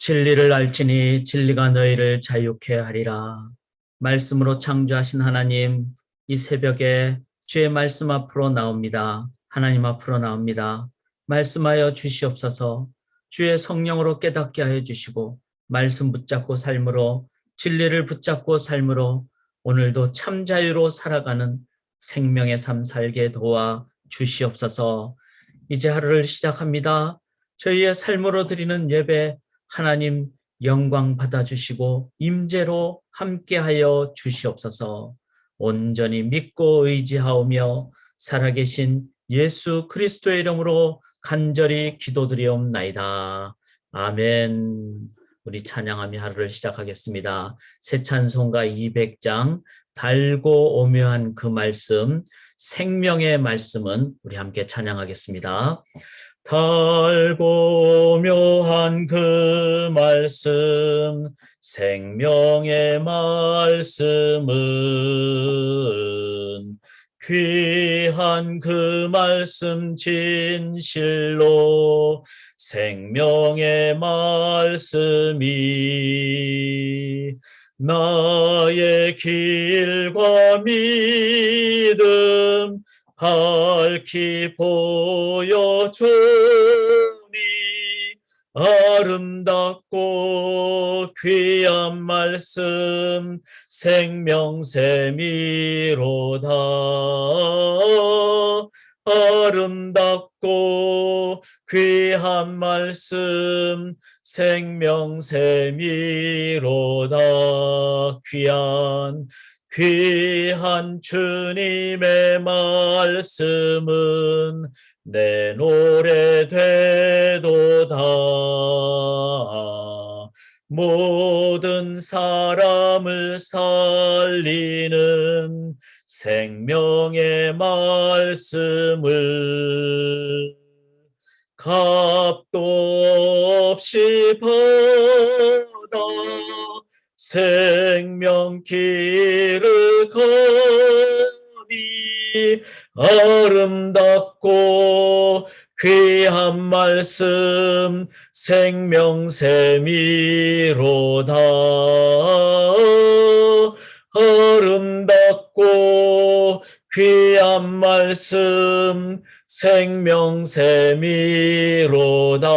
진리를 알지니 진리가 너희를 자유케 하리라. 말씀으로 창조하신 하나님, 이 새벽에 주의 말씀 앞으로 나옵니다. 하나님 앞으로 나옵니다. 말씀하여 주시옵소서. 주의 성령으로 깨닫게 하여 주시고 말씀 붙잡고 삶으로, 진리를 붙잡고 삶으로 오늘도 참 자유로 살아가는 생명의 삶 살게 도와 주시옵소서. 이제 하루를 시작합니다. 저희의 삶으로 드리는 예배 하나님 영광 받아주시고 임재로 함께하여 주시옵소서. 온전히 믿고 의지하오며 살아계신 예수 그리스도의 이름으로 간절히 기도드리옵나이다. 아멘. 우리 찬양하며 하루를 시작하겠습니다. 새 찬송가 200장 달고 오묘한 그 말씀, 생명의 말씀은 우리 함께 찬양하겠습니다. 달고 묘한 그 말씀, 생명의 말씀은 귀한 그 말씀 진실로 생명의 말씀이 나의 길과 믿음 밝히 보여주니 아름답고 귀한 말씀 생명샘이로다. 아름답고 귀한 말씀 생명샘이로다. 귀한 주님의 말씀은 내 노래 되도다. 모든 사람을 살리는 생명의 말씀을 값도 없이 받아 생명길을 거니 아름답고 귀한 말씀 생명샘이로다. 아름답고 귀한 말씀 생명샘이로다.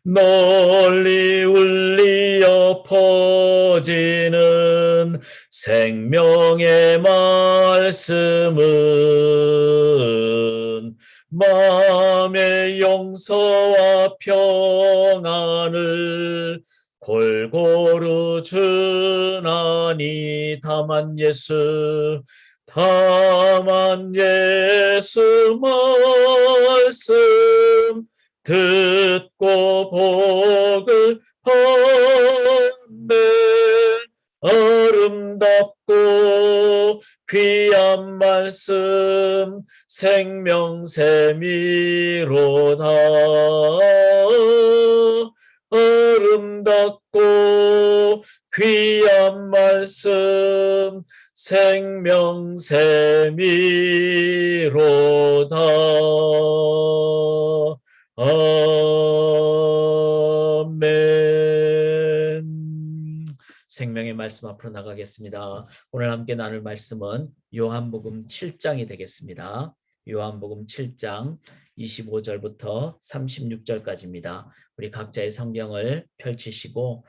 널리 울리어 퍼지는 생명의 말씀은 마음의 용서와 평안을 골고루 주나니. 다만 예수 말씀 듣고 복을 받네. 아름답고 귀한 말씀 생명샘이로다. 아름답고 귀한 말씀 생명샘이로다. 아멘. 생명의 말씀 앞으로 나가겠습니다. 오늘 함께 나눌 말씀은 요한복음 7장이 되겠습니다. 요한복음 7장 25절부터 36절까지입니다. 우리 각자의 성경을 펼치시고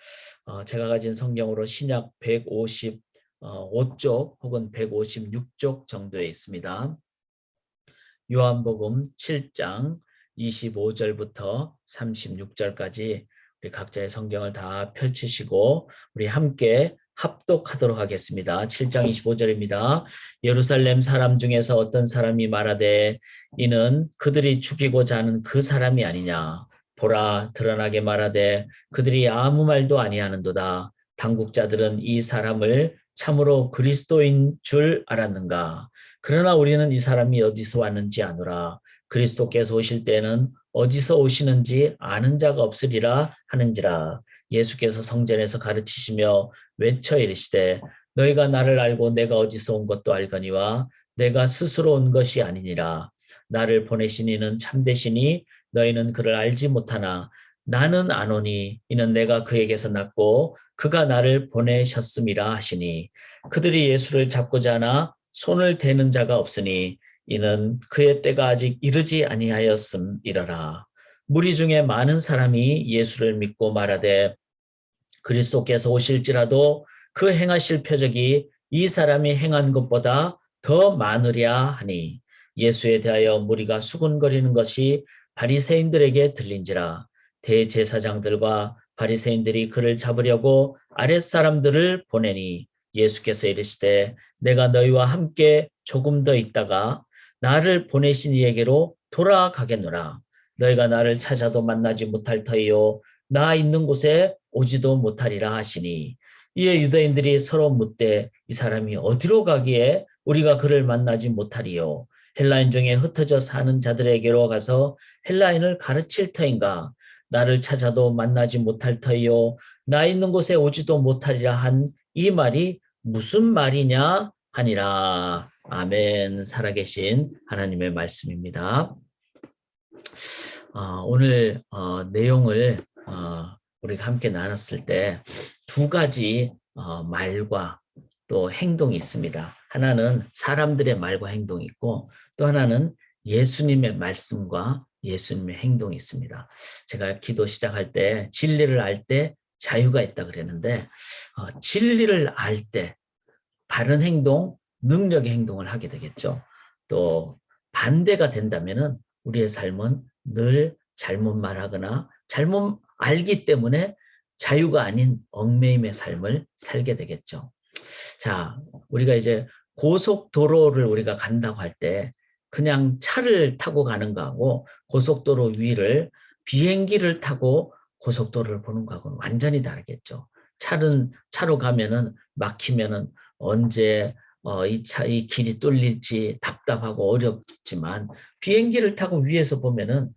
제가 가진 성경으로 신약 155쪽 혹은 156쪽 정도에 있습니다. 요한복음 7장 25절부터 36절까지 우리 각자의 성경을 다 펼치시고 우리 함께 합독하도록 하겠습니다. 7장 25절입니다. 예루살렘 사람 중에서 어떤 사람이 말하되 이는 그들이 죽이고자 하는 그 사람이 아니냐. 보라, 드러나게 말하되 그들이 아무 말도 아니하는도다. 당국자들은 이 사람을 참으로 그리스도인 줄 알았는가. 그러나 우리는 이 사람이 어디서 왔는지 아노라. 그리스도께서 오실 때는 어디서 오시는지 아는 자가 없으리라 하는지라. 예수께서 성전에서 가르치시며 외쳐 이르시되 너희가 나를 알고 내가 어디서 온 것도 알거니와 내가 스스로 온 것이 아니니라. 나를 보내신 이는 참되시니 너희는 그를 알지 못하나 나는 아노니 이는 내가 그에게서 났고 그가 나를 보내셨음이라 하시니 그들이 예수를 잡고자 하나 손을 대는 자가 없으니 이는 그의 때가 아직 이르지 아니하였음이러라. 무리 중에 많은 사람이 예수를 믿고 말하되 그리스도께서 오실지라도 그 행하실 표적이 이 사람이 행한 것보다 더 많으랴 하니 예수에 대하여 무리가 수군거리는 것이 바리새인들에게 들린지라. 대제사장들과 바리새인들이 그를 잡으려고 아랫사람들을 보내니 예수께서 이르시되 내가 너희와 함께 조금 더 있다가 나를 보내신 이에게로 돌아가겠노라. 너희가 나를 찾아도 만나지 못할 터이요 나 있는 곳에 오지도 못하리라 하시니 이에 유대인들이 서로 묻되 이 사람이 어디로 가기에 우리가 그를 만나지 못하리요 헬라인 중에 흩어져 사는 자들에게로 가서 헬라인을 가르칠 터인가 나를 찾아도 만나지 못할 터이요 나 있는 곳에 오지도 못하리라 한 이 말이 무슨 말이냐 하니라. 아멘. 살아계신 하나님의 말씀입니다. 오늘 내용을 우리가 함께 나눴을 때 두 가지 말과 또 행동이 있습니다. 하나는 사람들의 말과 행동이 있고 또 하나는 예수님의 말씀과 예수님의 행동이 있습니다. 제가 기도 시작할 때 진리를 알 때 자유가 있다 그랬는데 진리를 알 때 바른 행동, 능력의 행동을 하게 되겠죠. 또 반대가 된다면은 우리의 삶은 늘 잘못 말하거나 잘못 알기 때문에 자유가 아닌 얽매임의 삶을 살게 되겠죠. 자, 우리가 이제 고속도로를 우리가 간다고 할 때 그냥 차를 타고 가는 거하고 고속도로 위를 비행기를 타고 고속도로를 보는 거하고는 완전히 다르겠죠. 차로 가면은 막히면은 언제 이 길이 뚫릴지 답답하고 어렵지만 비행기를 타고 위에서 보면은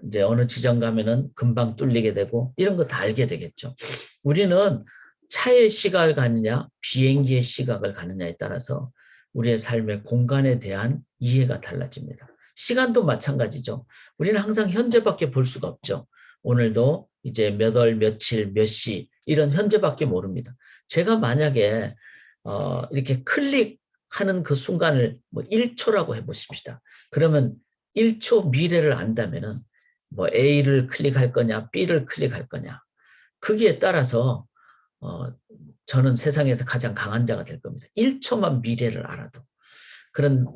이제 어느 지점 가면은 금방 뚫리게 되고 이런 거 다 알게 되겠죠. 우리는 차의 시각을 가느냐 비행기의 시각을 가느냐에 따라서 우리의 삶의 공간에 대한 이해가 달라집니다. 시간도 마찬가지죠. 우리는 항상 현재밖에 볼 수가 없죠. 오늘도 이제 몇 월, 며칠, 몇 시 이런 현재밖에 모릅니다. 제가 만약에 이렇게 클릭하는 그 순간을 뭐 1초라고 해보십시다. 그러면 1초 미래를 안다면은 뭐 A를 클릭할 거냐, B를 클릭할 거냐. 거기에 따라서 저는 세상에서 가장 강한 자가 될 겁니다. 1초만 미래를 알아도.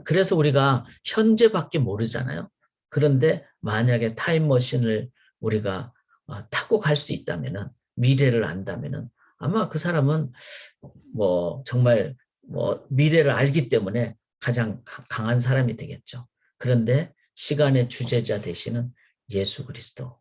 그래서 우리가 현재밖에 모르잖아요. 그런데 만약에 타임머신을 우리가 타고 갈 수 있다면은 미래를 안다면은 아마 그 사람은 뭐 정말 뭐 미래를 알기 때문에 가장 강한 사람이 되겠죠. 그런데 시간의 주제자 되시는 예수 그리스도,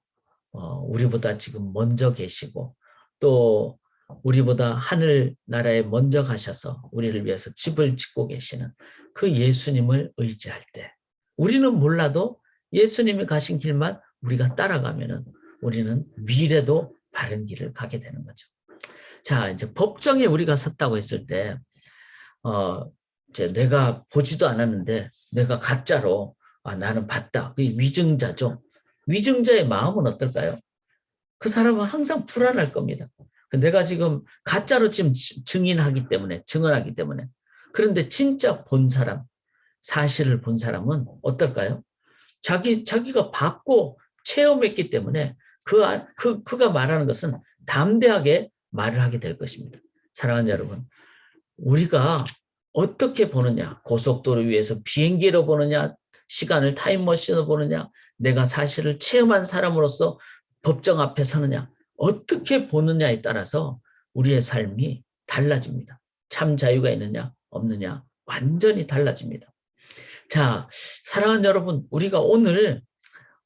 우리보다 지금 먼저 계시고 또 우리보다 하늘 나라에 먼저 가셔서 우리를 위해서 집을 짓고 계시는 그 예수님을 의지할 때 우리는 몰라도 예수님이 가신 길만 우리가 따라가면은 우리는 미래도 바른 길을 가게 되는 거죠. 자, 이제 법정에 우리가 섰다고 했을 때, 이제 내가 보지도 않았는데 내가 가짜로 나는 봤다. 그게 위증자죠. 위증자의 마음은 어떨까요? 그 사람은 항상 불안할 겁니다. 내가 지금 가짜로 지금 증언하기 때문에. 그런데 진짜 본 사람, 사실을 본 사람은 어떨까요? 자기가 봤고 체험했기 때문에 그가 말하는 것은 담대하게 말을 하게 될 것입니다. 사랑하는 여러분, 우리가 어떻게 보느냐, 고속도로 위에서 비행기로 보느냐, 시간을 타임머신으로 보느냐, 내가 사실을 체험한 사람으로서 법정 앞에 서느냐, 어떻게 보느냐에 따라서 우리의 삶이 달라집니다. 참 자유가 있느냐 없느냐 완전히 달라집니다. 자, 사랑하는 여러분, 우리가 오늘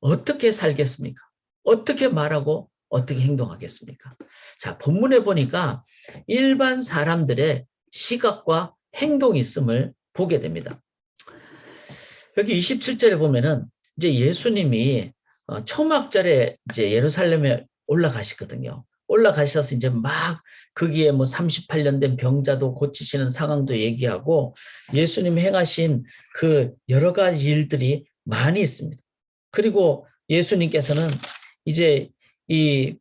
어떻게 살겠습니까? 어떻게 말하고 어떻게 행동하겠습니까? 자, 본문에 보니까 일반 사람들의 시각과 행동이 있음을 보게 됩니다. 여기 27절에 보면은 이제 예수님이 초막절에 이제 예루살렘에 올라가시거든요. 올라가셔서 이제 막 거기에 뭐 38년 된 병자도 고치시는 상황도 얘기하고 예수님 행하신 그 여러 가지 일들이 많이 있습니다. 그리고 예수님께서는 이제 이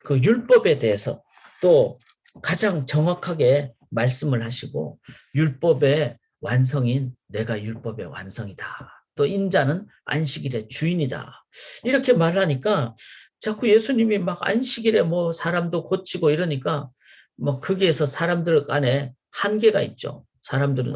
그 율법에 대해서 또 가장 정확하게 말씀을 하시고 율법의 완성인 내가 율법의 완성이다. 또 인자는 안식일의 주인이다. 이렇게 말하니까 자꾸 예수님이 막 안식일에 뭐 사람도 고치고 이러니까 뭐 거기에서 사람들 간에 한계가 있죠. 사람들은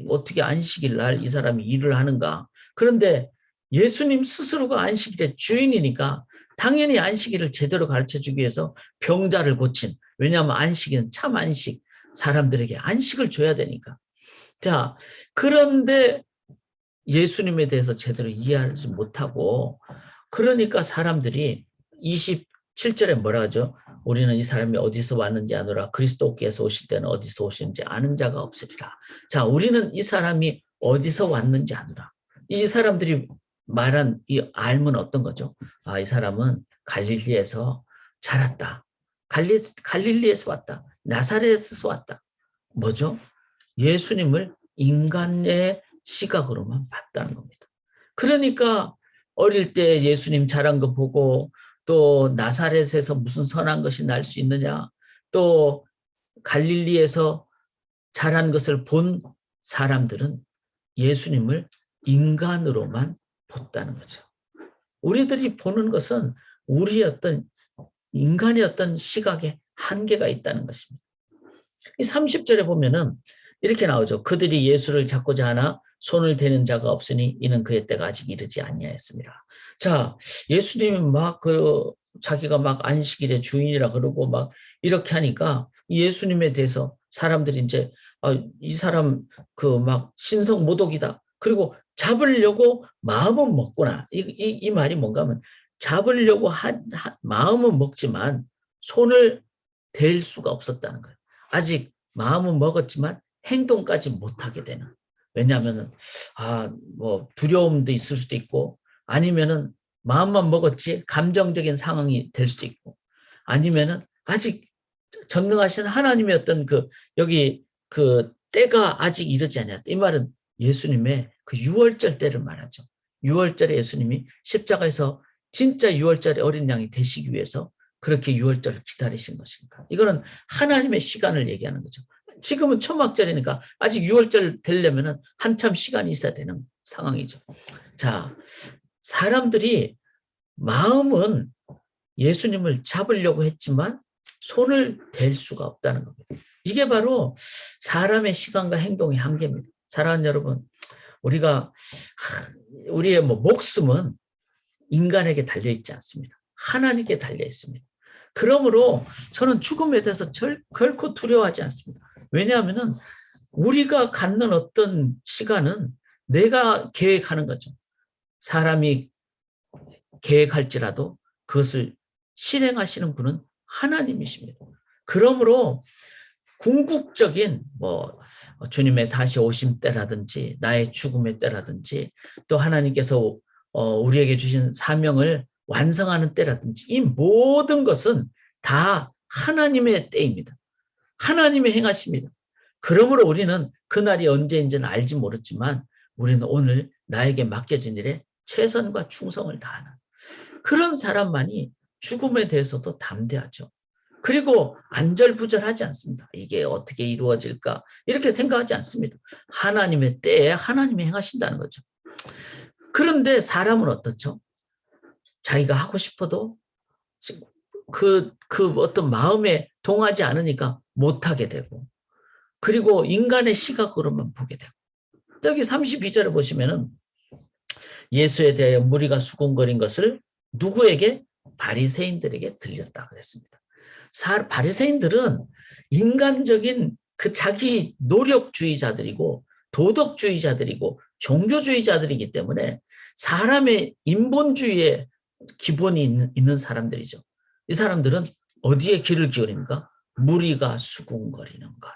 어떻게 안식일 날 이 사람이 일을 하는가. 그런데 예수님 스스로가 안식일의 주인이니까 당연히 안식일을 제대로 가르쳐주기 위해서 병자를 고친, 왜냐하면 안식일은 참 안식, 사람들에게 안식을 줘야 되니까. 자, 그런데 예수님에 대해서 제대로 이해하지 못하고, 그러니까 사람들이 27절에 뭐라 하죠? 우리는 이 사람이 어디서 왔는지 아노라. 그리스도께서 오실 때는 어디서 오시는지 아는 자가 없으리라. 자, 우리는 이 사람이 어디서 왔는지 아노라. 이 사람들이 말한 이 알면 어떤 거죠? 이 사람은 갈릴리에서 자랐다. 갈릴리에서 왔다. 나사렛에서 왔다. 뭐죠? 예수님을 인간의 시각으로만 봤다는 겁니다. 그러니까 어릴 때 예수님 자란 거 보고 또 나사렛에서 무슨 선한 것이 날 수 있느냐, 또 갈릴리에서 자란 것을 본 사람들은 예수님을 인간으로만 봤다는 거죠. 우리들이 보는 것은 우리의 어떤 인간의 어떤 시각에 한계가 있다는 것입니다. 이 30절에 보면은 이렇게 나오죠. 그들이 예수를 잡고자 하나 손을 대는 자가 없으니 이는 그의 때가 아직 이르지 아니하였습니다. 자, 예수님이 막 자기가 막 안식일의 주인이라 그러고 막 이렇게 하니까 예수님에 대해서 사람들이 이제 이 사람 그 막 신성 모독이다. 그리고 잡으려고 마음은 먹구나. 이 말이 뭔가 하면 잡으려고 마음은 먹지만 손을 댈 수가 없었다는 거예요. 아직 마음은 먹었지만 행동까지 못하게 되는. 왜냐하면 뭐 두려움도 있을 수도 있고, 아니면은 마음만 먹었지 감정적인 상황이 될 수도 있고, 아니면은 아직 전능하신 하나님의 어떤 여기 때가 아직 이르지 않았다. 이 말은 예수님의 그 유월절 때를 말하죠. 유월절에 예수님이 십자가에서 진짜 유월절에 어린 양이 되시기 위해서 그렇게 유월절을 기다리신 것인가. 이거는 하나님의 시간을 얘기하는 거죠. 지금은 초막절이니까 아직 유월절 되려면 한참 시간이 있어야 되는 상황이죠. 자, 사람들이 마음은 예수님을 잡으려고 했지만 손을 댈 수가 없다는 겁니다. 이게 바로 사람의 시간과 행동의 한계입니다. 사랑하는 여러분, 우리의 목숨은 인간에게 달려있지 않습니다. 하나님께 달려있습니다. 그러므로 저는 죽음에 대해서 결코 두려워하지 않습니다. 왜냐하면 우리가 갖는 어떤 시간은 내가 계획하는 거죠. 사람이 계획할지라도 그것을 실행하시는 분은 하나님이십니다. 그러므로 궁극적인 주님의 다시 오심 때라든지 나의 죽음의 때라든지 또 하나님께서 우리에게 주신 사명을 완성하는 때라든지 이 모든 것은 다 하나님의 때입니다. 하나님의 행하십니다. 그러므로 우리는 그날이 언제인지는 알지 모르지만 우리는 오늘 나에게 맡겨진 일에 최선과 충성을 다하는 그런 사람만이 죽음에 대해서도 담대하죠. 그리고 안절부절하지 않습니다. 이게 어떻게 이루어질까 이렇게 생각하지 않습니다. 하나님의 때에 하나님이 행하신다는 거죠. 그런데 사람은 어떻죠? 자기가 하고 싶어도 그 어떤 마음에 동하지 않으니까 못하게 되고, 그리고 인간의 시각으로만 보게 되고. 여기 32절을 보시면은 예수에 대하여 무리가 수군거린 것을 누구에게? 바리새인들에게 들렸다 그랬습니다. 바리새인들은 인간적인 자기 노력주의자들이고 도덕주의자들이고 종교주의자들이기 때문에 사람의 인본주의에 기본이 있는 사람들이죠. 이 사람들은 어디에 귀를 기울입니까? 무리가 수군거리는 것.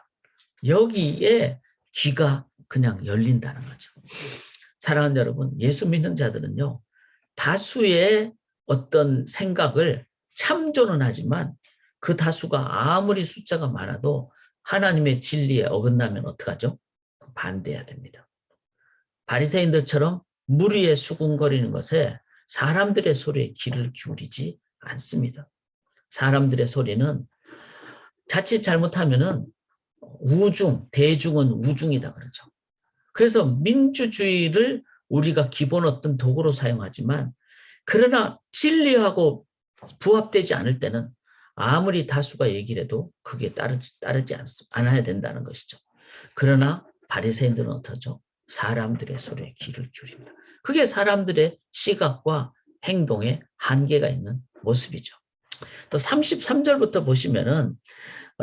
여기에 귀가 그냥 열린다는 거죠. 사랑하는 여러분, 예수 믿는 자들은요, 다수의 어떤 생각을 참조는 하지만 그 다수가 아무리 숫자가 많아도 하나님의 진리에 어긋나면 어떡하죠? 반대해야 됩니다. 바리새인들처럼 무리에 수군거리는 것에 사람들의 소리에 귀를 기울이지 않습니다. 사람들의 소리는 자칫 잘못하면은 대중은 우중이다 그러죠. 그래서 민주주의를 우리가 기본 어떤 도구로 사용하지만 그러나 진리하고 부합되지 않을 때는 아무리 다수가 얘기를 해도 그게 따르지 않아야 된다는 것이죠. 그러나 바리새인들은 어떠죠? 사람들의 소리에 귀를 기울입니다. 그게 사람들의 시각과 행동에 한계가 있는 모습이죠. 또 33절부터 보시면은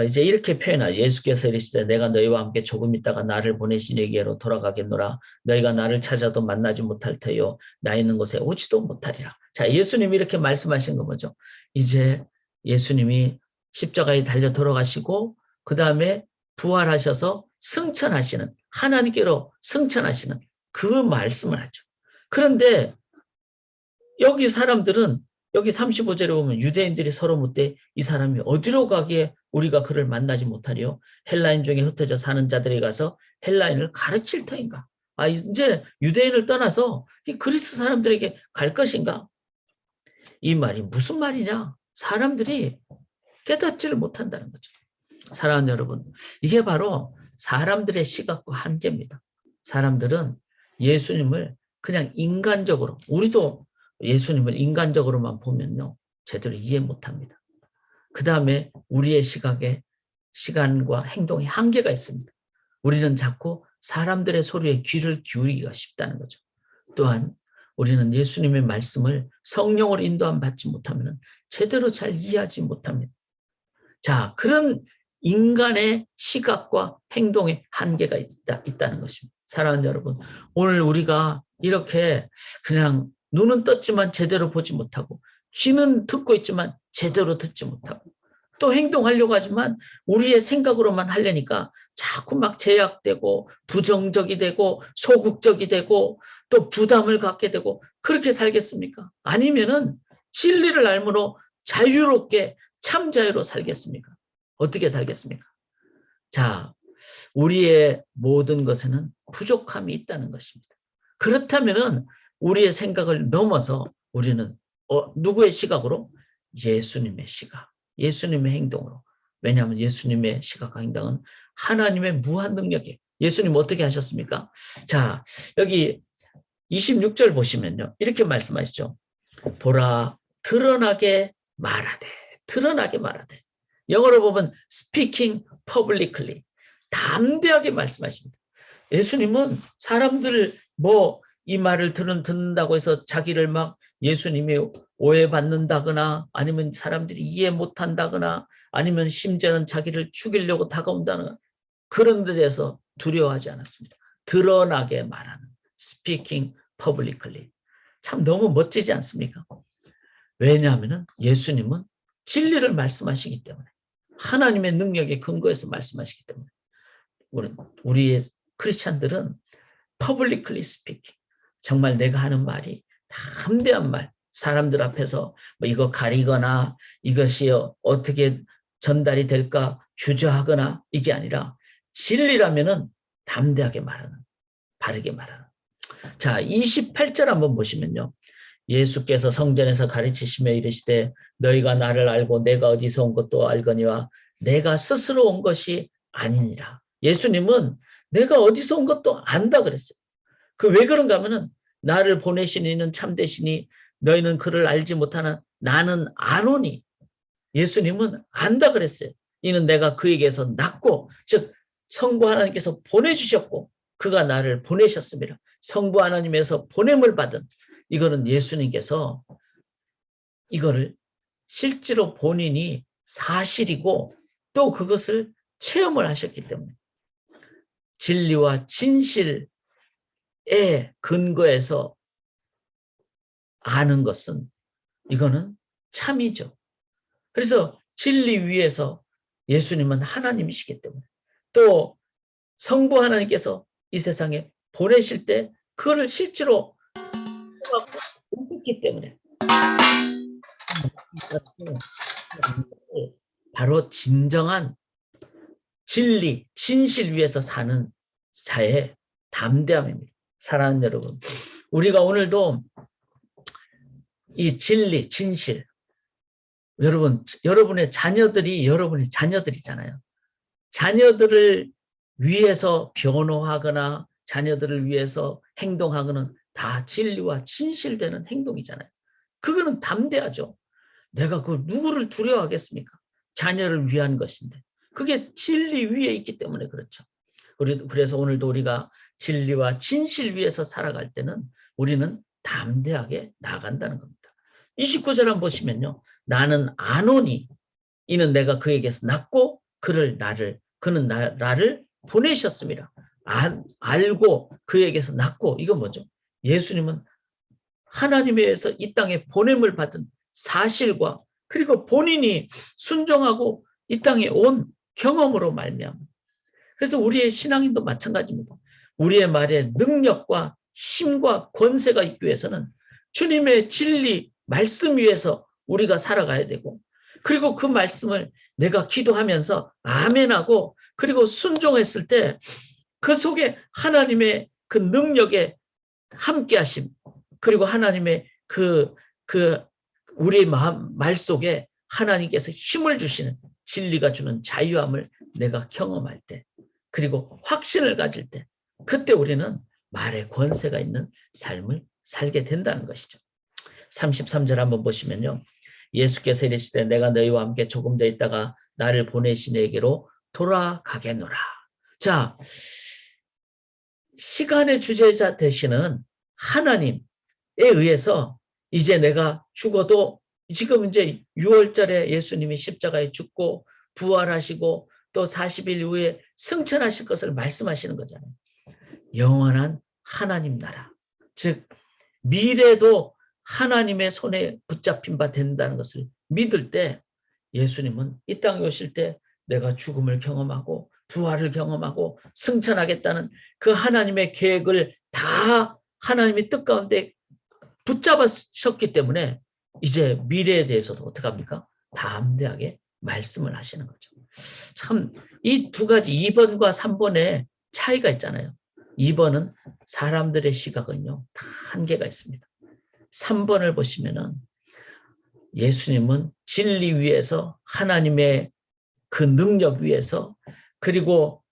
이제 이렇게 표현하죠. 예수께서 이르시되 내가 너희와 함께 조금 있다가 나를 보내신 이에게로 돌아가겠노라. 너희가 나를 찾아도 만나지 못할 터요. 나 있는 곳에 오지도 못하리라. 자, 예수님이 이렇게 말씀하신 거 뭐죠? 이제 예수님이 십자가에 달려 돌아가시고 그 다음에 부활하셔서 승천하시는 하나님께로 승천하시는 그 말씀을 하죠. 그런데 여기 사람들은 여기 35절에 보면 유대인들이 서로 묻되 이 사람이 어디로 가기에 우리가 그를 만나지 못하리요? 헬라인 중에 흩어져 사는 자들이 가서 헬라인을 가르칠 터인가? 이제 유대인을 떠나서 이 그리스 사람들에게 갈 것인가? 이 말이 무슨 말이냐? 사람들이 깨닫지를 못한다는 거죠. 사랑하는 여러분, 이게 바로 사람들의 시각과 한계입니다. 사람들은 예수님을 그냥 인간적으로, 우리도 예수님을 인간적으로만 보면요, 제대로 이해 못합니다. 그 다음에 우리의 시간과 행동에 한계가 있습니다. 우리는 자꾸 사람들의 소리에 귀를 기울이기가 쉽다는 거죠. 또한 우리는 예수님의 말씀을 성령으로 인도함 받지 못하면 제대로 잘 이해하지 못합니다. 자, 그런 인간의 시각과 행동에 한계가 있다는 것입니다. 사랑하는 여러분, 오늘 우리가 이렇게 그냥 눈은 떴지만 제대로 보지 못하고 귀는 듣고 있지만 제대로 듣지 못하고 또 행동하려고 하지만 우리의 생각으로만 하려니까 자꾸 막 제약되고 부정적이 되고 소극적이 되고 또 부담을 갖게 되고 그렇게 살겠습니까? 아니면은 진리를 알므로 자유롭게 참 자유로 살겠습니까? 어떻게 살겠습니까? 자, 우리의 모든 것에는 부족함이 있다는 것입니다. 그렇다면은 우리의 생각을 넘어서 우리는 누구의 시각으로? 예수님의 시각, 예수님의 행동으로. 왜냐하면 예수님의 시각과 행동은 하나님의 무한 능력이에요. 예수님 어떻게 하셨습니까? 자, 여기 26절 보시면요. 이렇게 말씀하시죠. 보라, 드러나게 말하되. 영어로 보면 speaking publicly. 담대하게 말씀하십니다. 예수님은 사람들 이 말을 듣는다고 해서 자기를 막 예수님이 오해받는다거나 아니면 사람들이 이해 못한다거나 아니면 심지어는 자기를 죽이려고 다가온다거나 그런 데 대해서 두려워하지 않았습니다. 드러나게 말하는 speaking publicly. 참 너무 멋지지 않습니까? 왜냐하면 예수님은 진리를 말씀하시기 때문에 하나님의 능력에 근거해서 말씀하시기 때문에 우리의 크리스찬들은 publicly speaking 정말 내가 하는 말이 담대한 말 사람들 앞에서 이거 가리거나 이것이 어떻게 전달이 될까 주저하거나 이게 아니라 진리라면은 담대하게 말하는 바르게 말하는 자 28절 한번 보시면요. 예수께서 성전에서 가르치시며 이르시되 너희가 나를 알고 내가 어디서 온 것도 알거니와 내가 스스로 온 것이 아니니라. 예수님은 내가 어디서 온 것도 안다 그랬어요. 그 왜 그런가 하면은 나를 보내신 이는 참되시니 너희는 그를 알지 못하나 나는 아노니. 예수님은 안다 그랬어요. 이는 내가 그에게서 낳고 즉 성부 하나님께서 보내주셨고 그가 나를 보내셨습니다. 성부 하나님에서 보냄을 받은 이거는 예수님께서 이거를 실제로 본인이 사실이고 또 그것을 체험을 하셨기 때문에 진리와 진실에 근거해서 아는 것은 이거는 참이죠. 그래서 진리 위에서 예수님은 하나님이시기 때문에 또 성부 하나님께서 이 세상에 보내실 때 그거를 실제로 오셨기 때문에 바로 진정한 진리, 진실 위에서 사는 자의 담대함입니다. 사랑하는 여러분, 우리가 오늘도 이 진리, 진실 여러분의 자녀들이 여러분의 자녀들이잖아요. 자녀들을 위해서 변호하거나 자녀들을 위해서 행동하거나 다 진리와 진실되는 행동이잖아요. 그거는 담대하죠. 내가 그 누구를 두려워하겠습니까? 자녀를 위한 것인데. 그게 진리 위에 있기 때문에 그렇죠. 그래서 오늘도 우리가 진리와 진실 위에서 살아갈 때는 우리는 담대하게 나간다는 겁니다. 29절 한번 보시면요. 나는 아노니 이는 내가 그에게서 낳고 그는 나를 보내셨습니다. 알고 그에게서 낳고 이건 뭐죠? 예수님은 하나님에 의해서 이 땅에 보냄을 받은 사실과 그리고 본인이 순종하고 이 땅에 온 경험으로 말미암아. 그래서 우리의 신앙인도 마찬가지입니다. 우리의 말에 능력과 힘과 권세가 있기 위해서는 주님의 진리 말씀 위에서 우리가 살아가야 되고 그리고 그 말씀을 내가 기도하면서 아멘하고 그리고 순종했을 때 그 속에 하나님의 그 능력에 함께하심 그리고 하나님의 우리의 말 속에 하나님께서 힘을 주시는 진리가 주는 자유함을 내가 경험할 때 그리고 확신을 가질 때 그때 우리는 말에 권세가 있는 삶을 살게 된다는 것이죠. 33절 한번 보시면요. 예수께서 이르시되 내가 너희와 함께 조금 더 있다가 나를 보내신 에게로 돌아가겠노라. 자, 시간의 주제자 되시는 하나님에 의해서 이제 내가 죽어도 지금 이제 6월절에 예수님이 십자가에 죽고 부활하시고 또 40일 후에 승천하실 것을 말씀하시는 거잖아요. 영원한 하나님 나라. 즉 미래도 하나님의 손에 붙잡힌 바 된다는 것을 믿을 때 예수님은 이 땅에 오실 때 내가 죽음을 경험하고 부활을 경험하고 승천하겠다는 그 하나님의 계획을 다 하나님의 뜻 가운데 붙잡으셨기 때문에 이제 미래에 대해서도 어떻게 합니까? 담대하게 말씀을 하시는 거죠. 참 이 두 가지 2번과 3번의 차이가 있잖아요. 2번은 사람들의 시각은요. 다 한계가 있습니다. 3번을 보시면은 예수님은 진리 위에서 하나님의 그 능력 위에서 그리고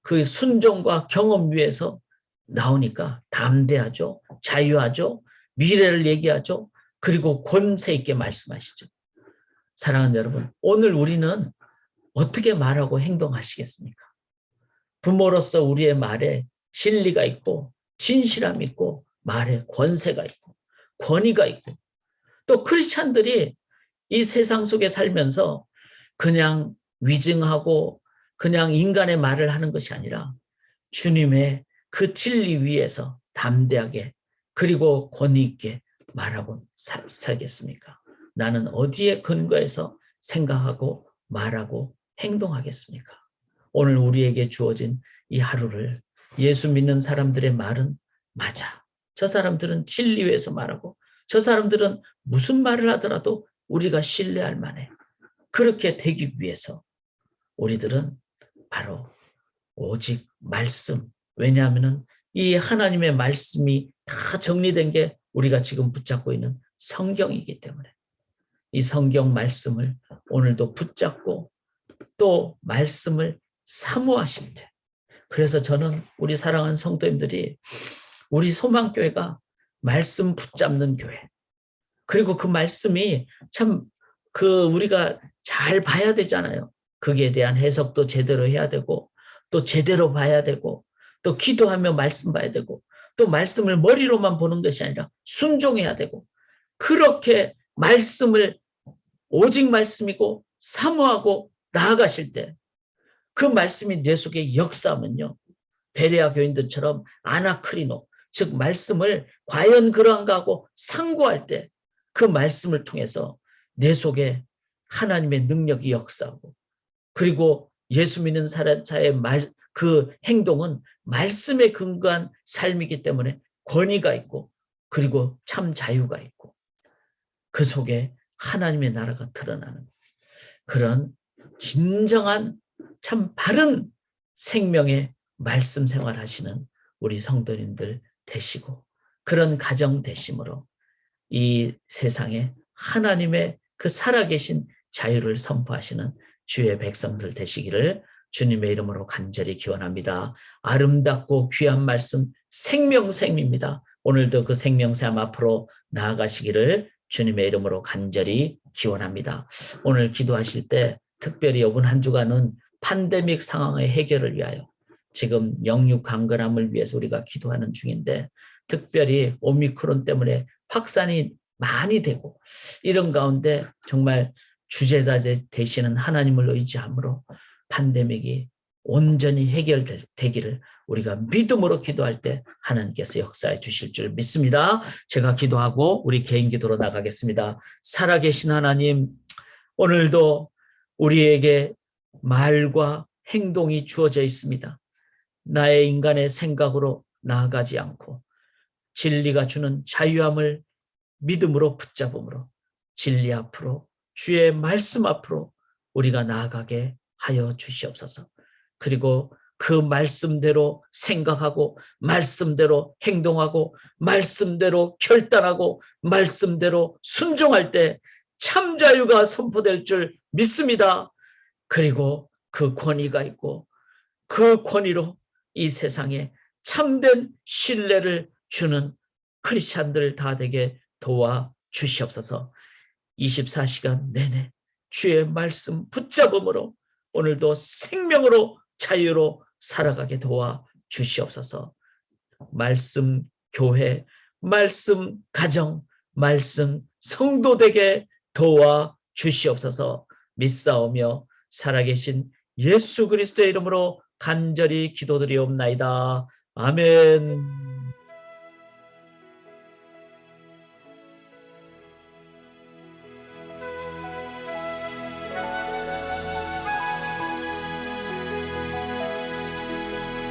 그 순종과 경험 위에서 나오니까 담대하죠. 자유하죠. 미래를 얘기하죠. 그리고 권세 있게 말씀하시죠. 사랑하는 여러분, 오늘 우리는 어떻게 말하고 행동하시겠습니까? 부모로서 우리의 말에 진리가 있고 진실함이 있고 말에 권세가 있고 권위가 있고 또 크리스찬들이 이 세상 속에 살면서 그냥 위증하고 그냥 인간의 말을 하는 것이 아니라 주님의 그 진리 위에서 담대하게 그리고 권위 있게 말하고 살겠습니까? 나는 어디에 근거해서 생각하고 말하고 행동하겠습니까? 오늘 우리에게 주어진 이 하루를 예수 믿는 사람들의 말은 맞아. 저 사람들은 진리 위에서 말하고 저 사람들은 무슨 말을 하더라도 우리가 신뢰할 만해. 그렇게 되기 위해서 우리들은 바로 오직 말씀. 왜냐하면 이 하나님의 말씀이 다 정리된 게 우리가 지금 붙잡고 있는 성경이기 때문에 이 성경 말씀을 오늘도 붙잡고 또 말씀을 사모하실 때 그래서 저는 우리 사랑하는 성도님들이 우리 소망교회가 말씀 붙잡는 교회 그리고 그 말씀이 참 우리가 잘 봐야 되잖아요. 거기에 대한 해석도 제대로 해야 되고 또 제대로 봐야 되고 또 기도하며 말씀 봐야 되고 또 말씀을 머리로만 보는 것이 아니라 순종해야 되고 그렇게 말씀을 오직 말씀이고 사모하고 나아가실 때 그 말씀이 내 속에 역사하면요. 베레아 교인들처럼 아나크리노 즉 말씀을 과연 그러한가 하고 상고할 때 그 말씀을 통해서 내 속에 하나님의 능력이 역사하고 그리고 예수 믿는 사람의 그 행동은 말씀에 근거한 삶이기 때문에 권위가 있고 그리고 참 자유가 있고 그 속에 하나님의 나라가 드러나는 그런 진정한 참 바른 생명의 말씀 생활하시는 우리 성도님들 되시고 그런 가정 되심으로 이 세상에 하나님의 그 살아계신 자유를 선포하시는 주의 백성들 되시기를 주님의 이름으로 간절히 기원합니다. 아름답고 귀한 말씀 생명샘입니다. 오늘도 그 생명샘 앞으로 나아가시기를 주님의 이름으로 간절히 기원합니다. 오늘 기도하실 때 특별히 이번 한 주간은 팬데믹 상황의 해결을 위하여 지금 영육 강건함을 위해서 우리가 기도하는 중인데 특별히 오미크론 때문에 확산이 많이 되고 이런 가운데 정말 주제자 되시는 하나님을 의지함으로 팬데믹이 온전히 해결되기를 우리가 믿음으로 기도할 때 하나님께서 역사해 주실 줄 믿습니다. 제가 기도하고 우리 개인 기도로 나가겠습니다. 살아계신 하나님, 오늘도 우리에게 말과 행동이 주어져 있습니다. 나의 인간의 생각으로 나아가지 않고 진리가 주는 자유함을 믿음으로 붙잡음으로 진리 앞으로 주의 말씀 앞으로 우리가 나아가게 하여 주시옵소서. 그리고 그 말씀대로 생각하고 말씀대로 행동하고 말씀대로 결단하고 말씀대로 순종할 때 참 자유가 선포될 줄 믿습니다. 그리고 그 권위가 있고 그 권위로 이 세상에 참된 신뢰를 주는 크리스찬들 다 되게 도와 주시옵소서. 24시간 내내 주의 말씀 붙잡음으로 오늘도 생명으로 자유로 살아가게 도와 주시옵소서. 말씀 교회, 말씀 가정, 말씀 성도 되게 도와 주시옵소서. 믿사오며 살아계신 예수 그리스도의 이름으로 간절히 기도드리옵나이다. 아멘.